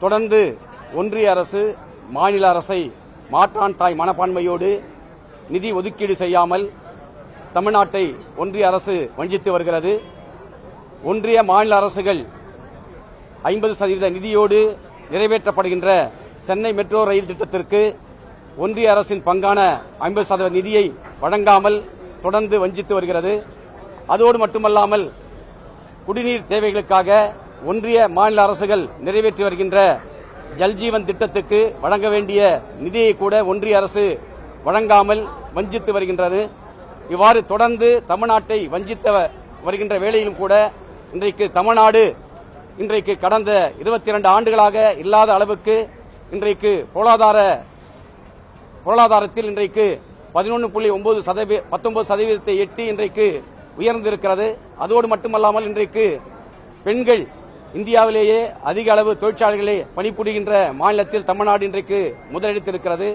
தொடர்ந்து ஒன்றிய அரசு மாநில அரசை மாற்றான் தாய் மனப்பான்மையோடு நிதி ஒதுக்கீடு செய்யாமல் தமிழ்நாட்டை ஒன்றிய அரசு வஞ்சித்து வருகிறது. ஒன்றிய மாநில அரசுகள் 50% நிதியோடு நிறைவேற்றப்படுகின்ற சென்னை மெட்ரோ ரயில் திட்டத்திற்கு ஒன்றிய அரசின் பங்கான 50% நிதியை வழங்காமல் தொடர்ந்து வஞ்சித்து வருகிறது. அதோடு மட்டுமல்லாமல் குடிநீர் தேவைகளுக்காக ஒன்றிய மாநில அரசுகள் நிறைவேற்றி வருகின்ற ஜல்ஜீவன் திட்டத்துக்கு வழங்க வேண்டிய நிதியை கூட ஒன்றிய அரசு வழங்காமல் வஞ்சித்து வருகின்றது. இவ்வாறு தொடர்ந்து தமிழ்நாட்டை வஞ்சித்து வருகின்ற வேளையிலும் கூட இன்றைக்கு தமிழ்நாடு கடந்த 22 ஆண்டுகளாக இல்லாத அளவுக்கு இன்றைக்கு பொருளாதாரத்தில் இன்றைக்கு 11.19% எட்டி இன்றைக்கு உயர்ந்திருக்கிறது. அதோடு மட்டுமல்லாமல் இன்றைக்கு பெண்கள் இந்தியாவிலேயே அதிக அளவு தொழிற்சாலைகளை பணிபுரிகின்ற மாநிலத்தில் தமிழ்நாடு இன்றைக்கு முதலிடத்திருக்கிறது.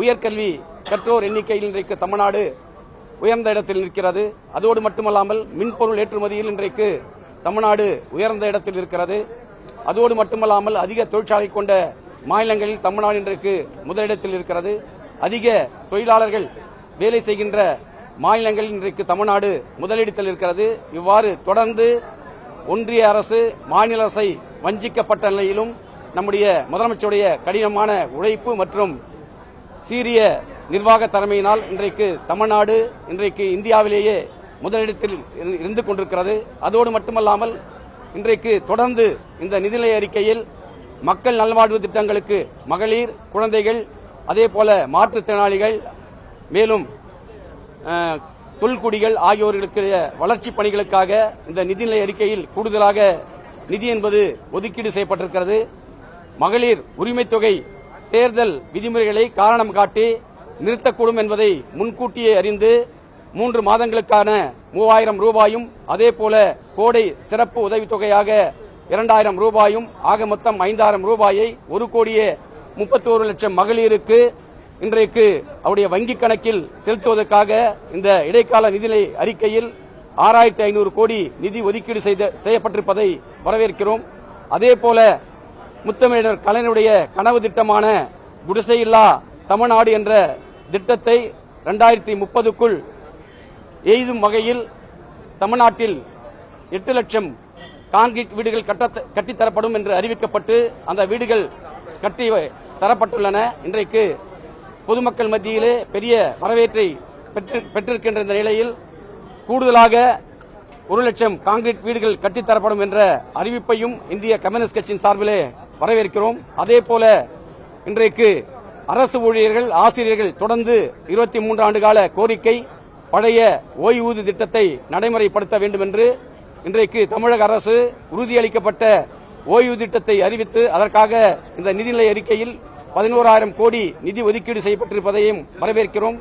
உயர்கல்வி கற்றோர் எண்ணிக்கையில் இன்றைக்கு தமிழ்நாடு உயர்ந்த இடத்தில் இருக்கிறது. அதோடு மட்டுமல்லாமல் மின்பொருள் ஏற்றுமதியில் இன்றைக்கு தமிழ்நாடு உயர்ந்த இடத்தில் இருக்கிறது. அதோடு மட்டுமல்லாமல் அதிக தொழிற்சாலை கொண்ட மாநிலங்களில் தமிழ்நாடு இன்றைக்கு முதலிடத்தில் இருக்கிறது. அதிக தொழிலாளர்கள் வேலை செய்கின்ற மாநிலங்களில் இன்றைக்கு தமிழ்நாடு முதலிடத்தில் இருக்கிறது. இவ்வாறு தொடர்ந்து ஒன்றிய அரசு மாநில அரசை வஞ்சிக்கப்பட்ட நிலையிலும் நம்முடைய முதலமைச்சருடைய கடினமான உழைப்பு மற்றும் சீரிய நிர்வாக தலைமையினால் இன்றைக்கு தமிழ்நாடு இந்தியாவிலேயே முதலிடத்தில் இருந்து கொண்டிருக்கிறது. அதோடு மட்டுமல்லாமல் இன்றைக்கு தொடர்ந்து இந்த நிதிநிலை அறிக்கையில் மக்கள் நல்வாழ்வு திட்டங்களுக்கு மகளிர், குழந்தைகள், அதேபோல மாற்றுத்திறனாளிகள், மேலும் தொல்குடிகள் ஆகியோர்களுக்கு வளர்ச்சிப் பணிகளுக்காக இந்த நிதிநிலை அறிக்கையில் கூடுதலாக நிதி என்பது ஒதுக்கீடு செய்யப்பட்டிருக்கிறது. மகளிர் உரிமைத் தொகை தேர்தல் விதிமுறைகளை காரணம் காட்டி நிறுத்தக்கூடும் என்பதை முன்கூட்டியே அறிந்து 3 மாதங்களுக்கான 3000 ரூபாயும், அதேபோல கோடை சிறப்பு உதவித்தொகையாக 2000 ரூபாயும், ஆக மொத்தம் 5000 ரூபாயை 1,31,00,000 மகளிருக்கு இன்றைக்கு அவருடைய வங்கிக் கணக்கில் செலுத்துவதற்காக இந்த இடைக்கால நிதிநிலை அறிக்கையில் 6500 கோடி நிதி ஒதுக்கீடு செய்யப்பட்டிருப்பதை வரவேற்கிறோம். அதேபோல முத்தமிழர் கலைஞருடைய கனவு திட்டமான குடிசையில்லா தமிழ்நாடு என்ற திட்டத்தை 2030க்குள் எய்தும் வகையில் தமிழ்நாட்டில் 8 லட்சம் கான்கிரீட் வீடுகள் கட்டித்தரப்படும் என்று அறிவிக்கப்பட்டு அந்த வீடுகள் கட்டி தரப்பட்டுள்ளன. இன்றைக்கு பொதுமக்கள் மத்தியிலே பெரிய வரவேற்பை பெற்றிருக்கின்ற இந்த நிலையில் கூடுதலாக 1 லட்சம் கான்கிரீட் வீடுகள் கட்டித்தரப்படும் என்ற அறிவிப்பையும் இந்திய கம்யூனிஸ்ட் கட்சியின் சார்பிலே வரவேற்கிறோம். அதேபோல இன்றைக்கு அரசு ஊழியர்கள், ஆசிரியர்கள் தொடர்ந்து 23 ஆண்டுகால கோரிக்கை பழைய ஓய்வூதிய திட்டத்தை நடைமுறைப்படுத்த வேண்டும் என்று இன்றைக்கு தமிழக அரசு உறுதியளிக்கப்பட்ட ஓய்வூதிய திட்டத்தை அறிவித்து அதற்காக இந்த நிதிநிலை அறிக்கையில் 11,000 கோடி நிதி ஒதுக்கீடு செய்யப்பட்டிருப்பதையும் வரவேற்கிறோம்.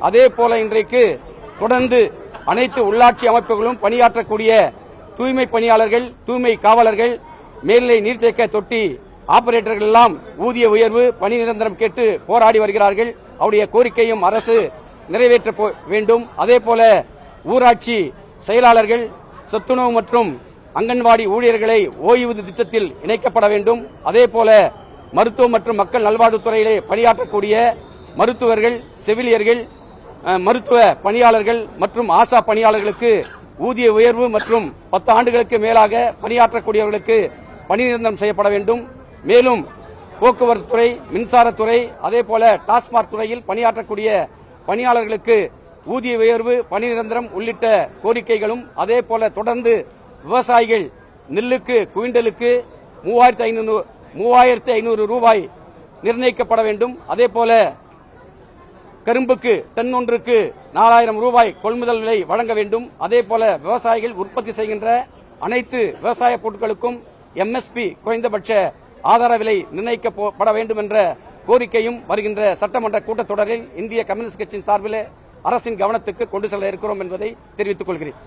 அதேபோல இன்றைக்கு தொடர்ந்து அனைத்து உள்ளாட்சி அமைப்புகளும் பணியாற்றக்கூடிய தூய்மை பணியாளர்கள், தூய்மை காவலர்கள், மேல்நிலை நீர்த்தேக்க தொட்டி ஆபரேட்டர்கள் எல்லாம் ஊதிய உயர்வு, பணி நிரந்தரம் கேட்டு போராடி வருகிறார்கள். அவருடைய கோரிக்கையும் அரசு நிறைவேற்ற வேண்டும். அதேபோல ஊராட்சி செயலாளர்கள், சத்துணவு மற்றும் அங்கன்வாடி ஊழியர்களை ஓய்வூதிய திட்டத்தில் இணைக்கப்பட வேண்டும். அதேபோல மருத்துவ மற்றும் மக்கள் நல்வாழ்வுத்துறையிலே பணியாற்றக்கூடிய மருத்துவர்கள், செவிலியர்கள், மருத்துவ பணியாளர்கள் மற்றும் ஆசா பணியாளர்களுக்கு ஊதிய உயர்வு மற்றும் 10 ஆண்டுகளுக்கு மேலாக பணியாற்றக்கூடியவர்களுக்கு பணி நிரந்தரம் செய்யப்பட வேண்டும். மேலும் போக்குவரத்து துறை, மின்சாரத்துறை, அதேபோல டாஸ்மாக் துறையில் பணியாற்றக்கூடிய பணியாளர்களுக்கு ஊதிய உயர்வு, பணி நிரந்தரம் உள்ளிட்ட கோரிக்கைகளும், அதேபோல தொடர்ந்து விவசாயிகள் நெல்லுக்கு குவிண்டலுக்கு 3,500 ரூபாய் நிர்ணயிக்கப்பட வேண்டும். அதேபோல கரும்புக்கு டன் ஒன்றுக்கு 4,000 ரூபாய் கொள்முதல் விலை வழங்க வேண்டும். அதேபோல விவசாயிகள் உற்பத்தி செய்கின்ற அனைத்து விவசாய பொருட்களுக்கும் MSP குறைந்தபட்ச ஆதார விலை நிர்ணயிக்கப்பட வேண்டும் என்ற கோரிக்கையும் வருகின்ற சட்டமன்ற கூட்டத்தொடரில் இந்திய கம்யூனிஸ்ட் கட்சியின் சார்பில் அரசின் கவனத்துக்கு கொண்டு செல்ல இருக்கிறோம் என்பதை தெரிவித்துக் கொள்கிறேன்.